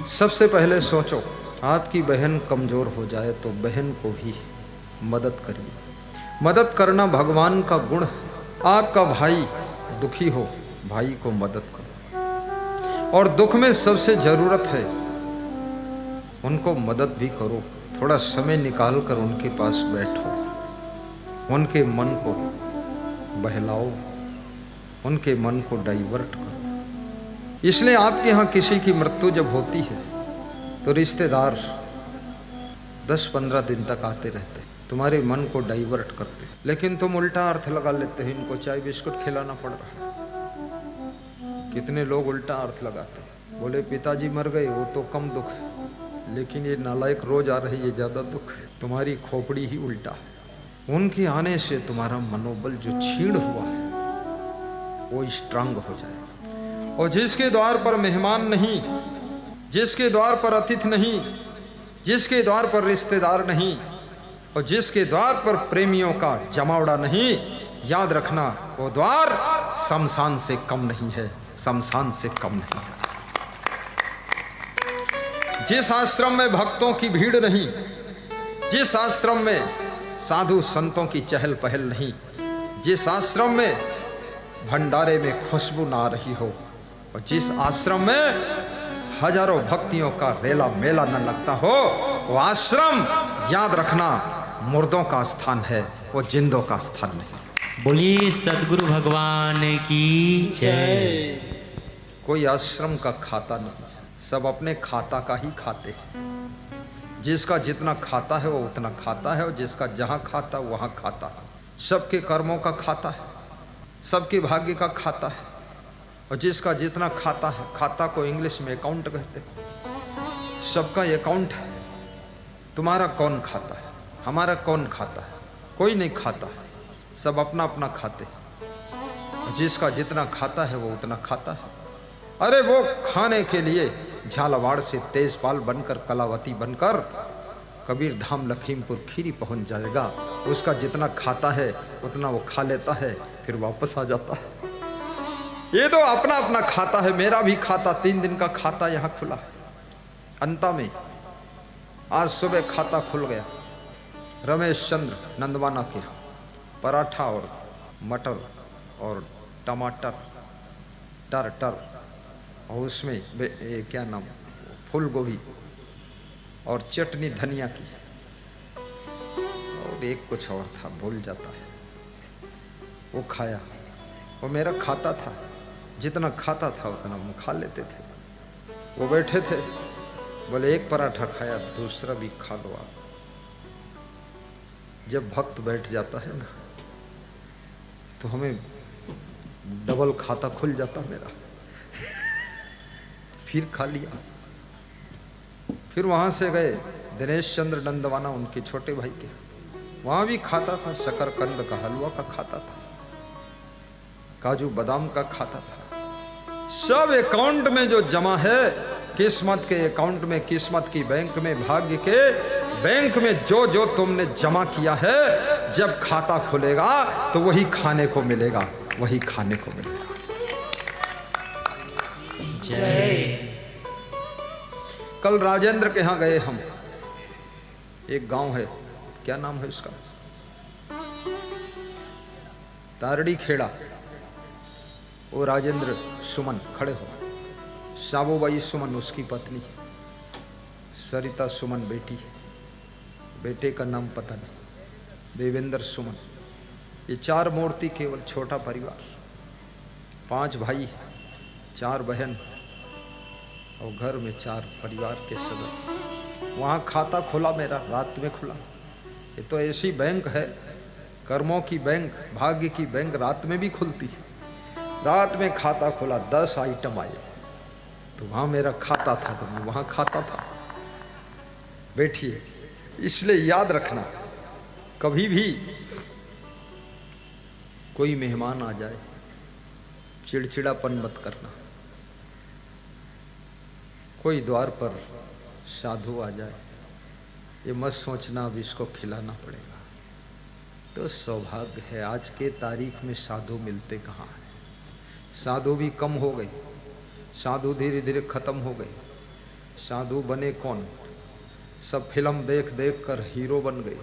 सबसे पहले सोचो, आपकी बहन कमज़ोर हो जाए तो बहन को भी मदद करिए। मदद करना भगवान का गुण है। आपका भाई दुखी हो, भाई को मदद करो। और दुख में सबसे ज़रूरत है उनको मदद भी करो। थोड़ा समय निकाल कर उनके पास बैठो, उनके मन को बहलाओ, उनके मन को डाइवर्ट करो। इसलिए आपके यहाँ किसी की मृत्यु जब होती है तो रिश्तेदार 10-15 दिन तक आते रहते, तुम्हारे मन को डाइवर्ट करते, लेकिन तुम उल्टा अर्थ लगा लेते हैं, इनको चाय बिस्कुट खिलाना पड़ रहा है। कितने लोग उल्टा अर्थ लगाते हैं, बोले पिताजी मर गए वो तो कम दुख है, लेकिन ये नालायक रोज आ रही है ज़्यादा दुख है। तुम्हारी खोपड़ी ही उल्टा है। उनके आने से तुम्हारा मनोबल जो छीड़ हुआ है वो स्ट्रांग हो जाएगा। और जिसके द्वार पर मेहमान नहीं, जिसके द्वार पर अतिथि नहीं, जिसके द्वार पर रिश्तेदार नहीं, और जिसके द्वार पर प्रेमियों का जमावड़ा नहीं, याद रखना वो द्वार शमशान से कम नहीं है, शमशान से कम नहीं है। जिस आश्रम में भक्तों की भीड़ नहीं, जिस आश्रम में साधु संतों की चहल पहल नहीं, जिस आश्रम में भंडारे में खुशबू ना आ रही हो, और जिस आश्रम में हजारों भक्तियों का रेला मेला न लगता हो, वो आश्रम याद रखना मुर्दों का स्थान है, वो जिंदों का स्थान नहीं। बोलिए सद्गुरु भगवान की जय। कोई आश्रम का खाता नहीं, सब अपने खाता का ही खाते हैं। जिसका जितना खाता है वो उतना खाता है, और जिसका जहाँ खाता वहाँ खाता है। सबके कर्मों का खाता है, सबके भाग्य का खाता है, और जिसका जितना खाता है, खाता को इंग्लिश में अकाउंट कहते हैं। सबका अकाउंट है। तुम्हारा कौन खाता है, हमारा कौन खाता है? कोई नहीं खाता है, सब अपना अपना खाते हैं। जिसका जितना खाता है वो उतना खाता है। अरे वो खाने के लिए झालावाड़ से तेजपाल बनकर, कलावती बनकर कबीर धाम लखीमपुर खीरी पहुंच जाएगा। उसका जितना खाता है उतना वो खा लेता है, फिर वापस आ जाता है। ये तो अपना अपना खाता है। मेरा भी खाता 3 दिन का खाता यहाँ खुला है अंता में। आज सुबह खाता खुल गया रमेश चंद्र नंदवाना के यहाँ। पराठा और मटर और टमाटर टर और उसमें क्या नाम, फूल गोभी और चटनी धनिया की, और एक कुछ और था भूल जाता है, वो खाया। वो मेरा खाता था, जितना खाता था उतना हम खा लेते थे। वो बैठे थे, बोले एक पराठा खाया, दूसरा भी खा लो आप। जब भक्त बैठ जाता है ना तो हमें डबल खाता खुल जाता मेरा। फिर खा लिया। फिर वहां से गए दिनेश चंद्र नंदवाना, उनके छोटे भाई के, वहां भी खाता था। शकरकंद का हलवा का खाता था, काजू बादाम का खाता था। सब अकाउंट में जो जमा है, किस्मत के अकाउंट में, किस्मत की बैंक में, भाग्य के बैंक में जो जो तुमने जमा किया है, जब खाता खुलेगा तो वही खाने को मिलेगा, वही खाने को मिलेगा। जय। कल राजेंद्र के यहाँ गए हम। एक गांव है, क्या नाम है उसका, तारड़ी खेड़ा। वो राजेंद्र सुमन खड़े हो, साबूबाई सुमन उसकी पत्नी, सरिता सुमन बेटी, बेटे का नाम पता नहीं, देवेंद्र सुमन। ये 4 मूर्ति, केवल छोटा परिवार, 5 भाई 4 बहन, और घर में 4 परिवार के सदस्य। वहाँ खाता खुला मेरा, रात में खुला। ये तो ऐसी बैंक है, कर्मों की बैंक, भाग्य की बैंक, रात में भी खुलती है। रात में खाता खुला, 10 आइटम आए, तो वहाँ मेरा खाता था, तो मैं वहाँ खाता था। बैठिए। इसलिए याद रखना, कभी भी कोई मेहमान आ जाए, चिड़चिड़ापन मत करना। कोई द्वार पर साधु आ जाए, ये मत सोचना अब इसको खिलाना पड़ेगा। तो सौभाग्य है, आज के तारीख में साधु मिलते कहाँ हैं। साधु भी कम हो गए, साधु धीरे धीरे खत्म हो गए। साधु बने कौन? सब फिल्म देख देख कर हीरो बन गए,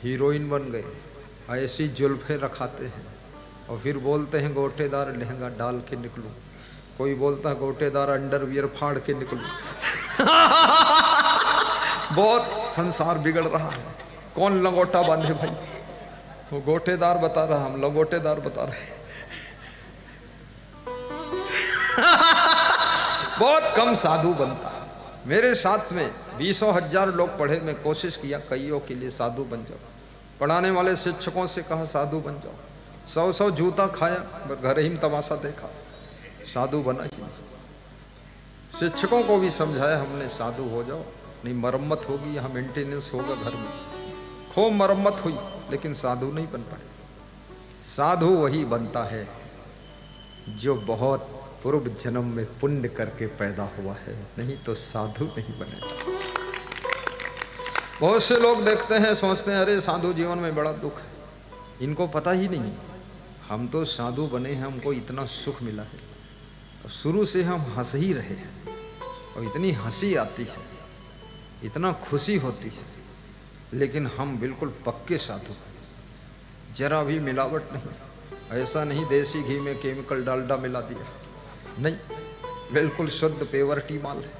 हीरोइन बन गए, ऐसी जुल्फे रखाते हैं और फिर बोलते हैं गोटेदार लहंगा डाल के निकलूं, कोई बोलता है गोटेदार अंडरवियर फाड़ के निकलूं। बहुत संसार बिगड़ रहा है। कौन लंगोटा बांधे भाई? वो गोटेदार बता रहा, हम लंगोटेदार बता रहे। बहुत कम साधु बनता। मेरे साथ में 20,000 लोग पढ़े, मैं कोशिश किया कईयों के लिए साधु बन जाओ। पढ़ाने वाले शिक्षकों से कहा साधु बन जाओ, 100 जूता खाया, घर ही में तमाशा देखा, साधु बना ही नहीं। शिक्षकों को भी समझाया हमने साधु हो जाओ, नहीं मरम्मत होगी, यहाँ मेंटेनेंस होगा घर में। खूब मरम्मत हुई लेकिन साधु नहीं बन पाए। साधु वही बनता है जो बहुत पूर्व जन्म में पुण्य करके पैदा हुआ है, नहीं तो साधु नहीं बनेगा। बहुत से लोग देखते हैं, सोचते हैं अरे साधु जीवन में बड़ा दुख है। इनको पता ही नहीं हम तो साधु बने हैं, हमको इतना सुख मिला है। और शुरू से हम हंस ही रहे हैं और इतनी हंसी आती है, इतना खुशी होती है, लेकिन हम बिल्कुल पक्के साधु हैं। जरा भी मिलावट नहीं, ऐसा नहीं देसी घी में केमिकल डालडा मिला दिया, नहीं, बिल्कुल शुद्ध पेवर माल है।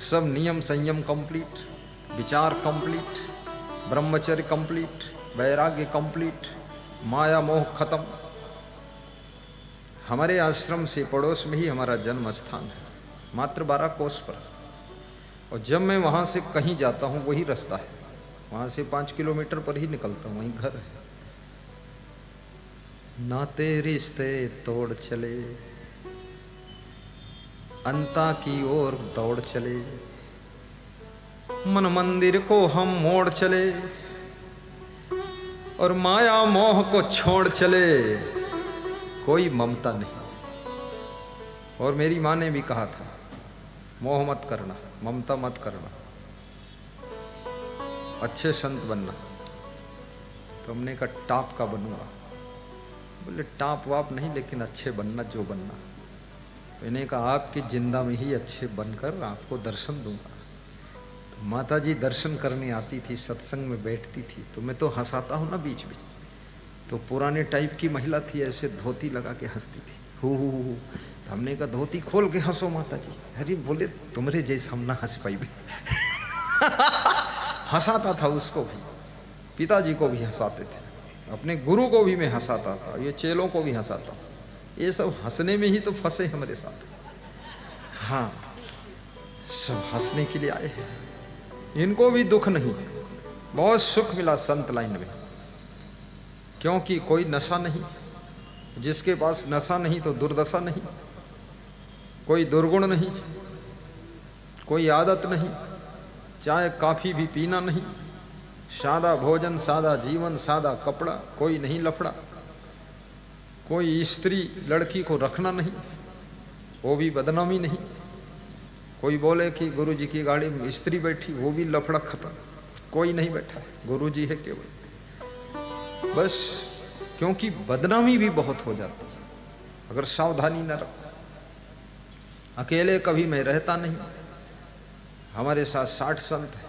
सब नियम संयम कंप्लीट, विचार कंप्लीट, ब्रह्मचर्य कंप्लीट, वैराग्य कंप्लीट, माया मोह खत्म। हमारे आश्रम से पड़ोस में ही हमारा जन्म स्थान है, मात्र 12 कोस पर। और जब मैं वहाँ से कहीं जाता हूँ वही रास्ता है, वहाँ से 5 किलोमीटर पर ही निकलता हूँ, वहीं घर है। नाते रिश्ते तोड़ चले, अंता की ओर दौड़ चले, मन मंदिर को हम मोड़ चले और माया मोह को छोड़ चले, कोई ममता नहीं। और मेरी माँ ने भी कहा था मोह मत करना, ममता मत करना, अच्छे संत बनना। तो हमने कहा टाप का बनूंगा। बोले टाप वाप नहीं, लेकिन अच्छे बनना जो बनना। मैंने कहा आपकी जिंदा में ही अच्छे बनकर आपको दर्शन दूंगा। तो माता जी दर्शन करने आती थी, सत्संग में बैठती थी, तो मैं तो हंसाता हूँ ना बीच बीच। तो पुराने टाइप की महिला थी, ऐसे धोती लगा के हंसती थी, हु। तो हमने कहा धोती खोल के हंसो माता जी। अरे बोले तुम्हारे जैसे हम ना हंस पाई। हंसाता था उसको भी, पिताजी को भी हंसाते थे, अपने गुरु को भी मैं हंसाता था, ये चेलों को भी हंसाता। ये सब हंसने में ही तो फंसे हमारे साथ। हाँ, सब हंसने के लिए आए हैं, इनको भी दुख नहीं, बहुत सुख मिला संत लाइन में। क्योंकि कोई नशा नहीं, जिसके पास नशा नहीं तो दुर्दशा नहीं, कोई दुर्गुण नहीं, कोई आदत नहीं, चाय काफी भी पीना नहीं, सादा भोजन, सादा जीवन, सादा कपड़ा, कोई नहीं लफड़ा, कोई स्त्री लड़की को रखना नहीं, वो भी बदनामी नहीं। कोई बोले कि गुरुजी की गाड़ी में स्त्री बैठी, वो भी लफड़ा खत्म, कोई नहीं बैठा, गुरुजी है केवल। बस क्योंकि बदनामी भी बहुत हो जाती है अगर सावधानी न रखो। अकेले कभी मैं रहता नहीं, हमारे साथ 60 संत हैं,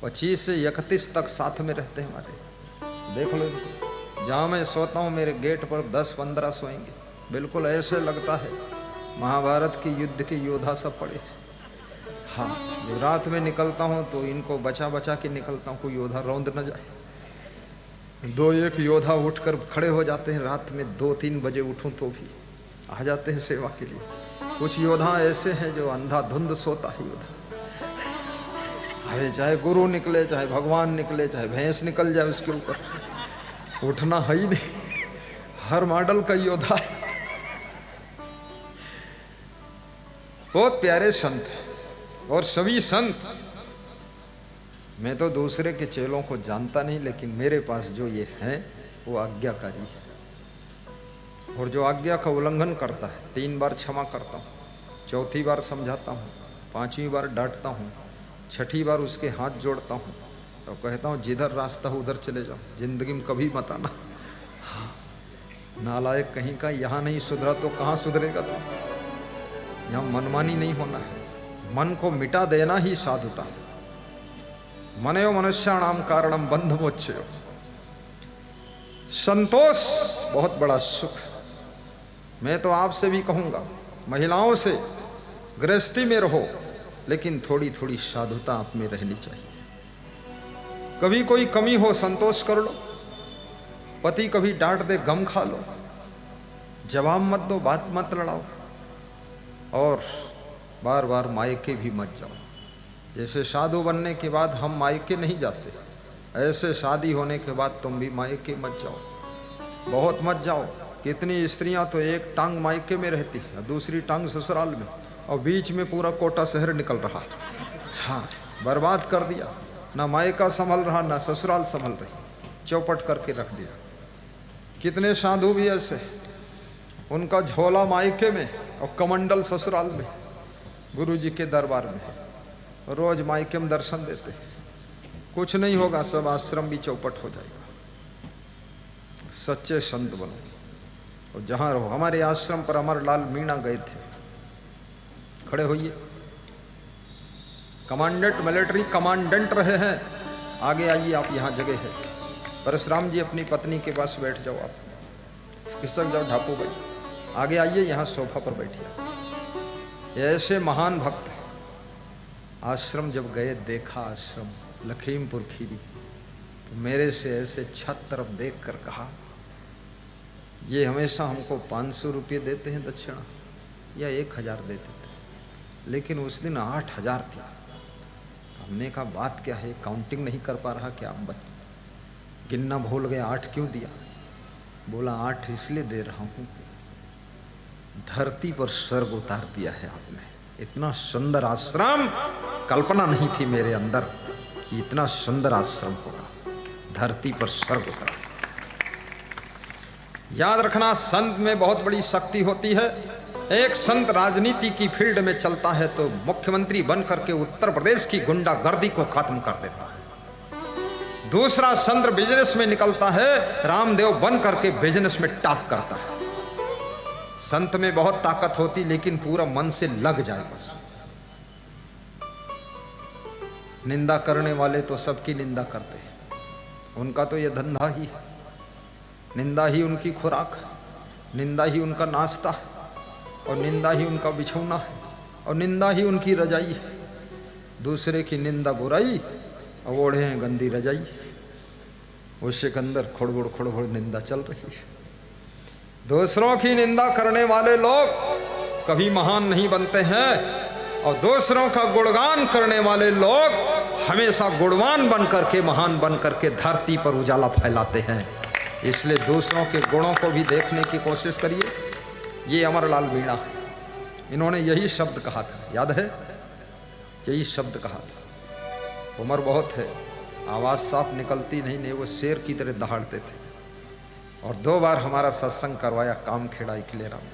25 से 31 तक साथ में रहते हैं हमारे। देख लो इनको, जहाँ मैं सोता हूँ मेरे गेट पर 10-15 सोएंगे, बिल्कुल ऐसे लगता है महाभारत की युद्ध के योद्धा सब पड़े। हाँ, जब रात में निकलता हूँ तो इनको बचा बचा के निकलता हूँ, कोई योद्धा रौंद न जाए। 2-1 योद्धा उठकर खड़े हो जाते हैं, रात में 2-3 बजे उठूं तो भी आ जाते हैं सेवा के लिए। कुछ योद्धा ऐसे हैं जो अंधाधुंध सोता है योद्धा। अरे चाहे गुरु निकले, चाहे भगवान निकले, चाहे भैंस निकल जाए, उसके ऊपर उठना है ही नहीं, हर मॉडल का योद्धा है। बहुत प्यारे संत और सभी संत, मैं तो दूसरे के चेलों को जानता नहीं, लेकिन मेरे पास जो ये है वो आज्ञाकारी है। और जो आज्ञा का उल्लंघन करता है 3 बार क्षमा करता हूँ, 4थी बार समझाता हूँ, 5वीं बार डांटता हूँ, 6ठी बार उसके हाथ जोड़ता हूँ और कहता हूँ जिधर रास्ता हो उधर चले जाओ, जिंदगी में कभी मत आना। हाँ, नालायक कहीं का, यहाँ नहीं सुधरा तो कहाँ सुधरेगा तू। यहाँ मनमानी नहीं होना है, मन को मिटा देना ही साधुता। मनयो मनुष्याणाम कारणम बंध मोक्षयो। संतोष बहुत बड़ा सुख। मैं तो आपसे भी कहूंगा, महिलाओं से गृहस्थी में रहो, लेकिन थोड़ी थोड़ी साधुता आप में रहनी चाहिए। कभी कोई कमी हो संतोष कर लो, पति कभी डांट दे गम खा लो, जवाब मत दो, बात मत लड़ाओ, और बार बार मायके भी मत जाओ। जैसे साधु बनने के बाद हम मायके नहीं जाते, ऐसे शादी होने के बाद तुम भी मायके मत जाओ, बहुत मत जाओ। कितनी स्त्रियां तो एक टांग मायके में रहती है, दूसरी टांग ससुराल में, और बीच में पूरा कोटा शहर निकल रहा। हाँ, बर्बाद कर दिया, ना मायका संभल रहा ना ससुराल संभल रही, चौपट करके रख दिया। कितने साधु भी ऐसे, उनका झोला मायके में और कमंडल ससुराल में, गुरु जी के दरबार में, रोज मायके में दर्शन देते। कुछ नहीं होगा, सब आश्रम भी चौपट हो जाएगा। सच्चे संत बनो और जहां रहो। हमारे आश्रम पर अमरलाल मीणा गए थे, खड़े होइए। कमांडेंट, मिलिट्री कमांडेंट रहे हैं, आगे आइए, आप यहाँ जगह है। परशुराम जी अपनी पत्नी के पास बैठ जाओ, आप खिसक जाओ ढापू भाई, आगे आइए, यहाँ सोफा पर बैठिए। ऐसे महान भक्त आश्रम जब गए, देखा आश्रम लखीमपुर खीरी, तो मेरे से ऐसे छत तरफ देख कर कहा, ये हमेशा हमको 500 रुपये देते हैं दक्षिणा या 1000 देते थे, लेकिन उस दिन 8000 थी। तो हमने कहा बात क्या है, काउंटिंग नहीं कर पा रहा क्या? गिनना भूल गया, 8 क्यों दिया? बोला 8 इसलिए दे रहा हूँ, धरती पर स्वर्ग उतार दिया है आपने। इतना सुंदर आश्रम, कल्पना नहीं थी मेरे अंदर कि इतना सुंदर आश्रम होगा, धरती पर स्वर्ग उतारा। याद रखना, संत में बहुत बड़ी शक्ति होती है। एक संत राजनीति की फील्ड में चलता है तो मुख्यमंत्री बनकर के उत्तर प्रदेश की गुंडागर्दी को खत्म कर देता है। दूसरा संत बिजनेस में निकलता है, रामदेव बन करके बिजनेस में टॉप करता है। संत में बहुत ताकत होती, लेकिन पूरा मन से लग जाए बस। निंदा करने वाले तो सबकी निंदा करते हैं, उनका तो ये धंधा ही है, निंदा ही उनकी खुराक, निंदा ही उनका नाश्ता है, और निंदा ही उनका बिछौना है, और निंदा ही उनकी रजाई है। दूसरे की निंदा बुराई और ओढ़े हैं गंदी रजाई, उसके अंदर खुड़बुड़ खुड़बुड़ निंदा चल रही है। दूसरों की निंदा करने वाले लोग कभी महान नहीं बनते हैं, और दूसरों का गुणगान करने वाले लोग हमेशा गुणवान बन करके, महान बन करके धरती पर उजाला फैलाते हैं। इसलिए दूसरों के गुणों को भी देखने की कोशिश करिए। ये अमरलाल मीणा, इन्होंने यही शब्द कहा था, याद है? यही शब्द कहा था। उम्र बहुत है, आवाज़ साफ निकलती नहीं, वो शेर की तरह दहाड़ते थे। और 2 बार हमारा सत्संग करवाया कामखेड़ा इकलेरा में।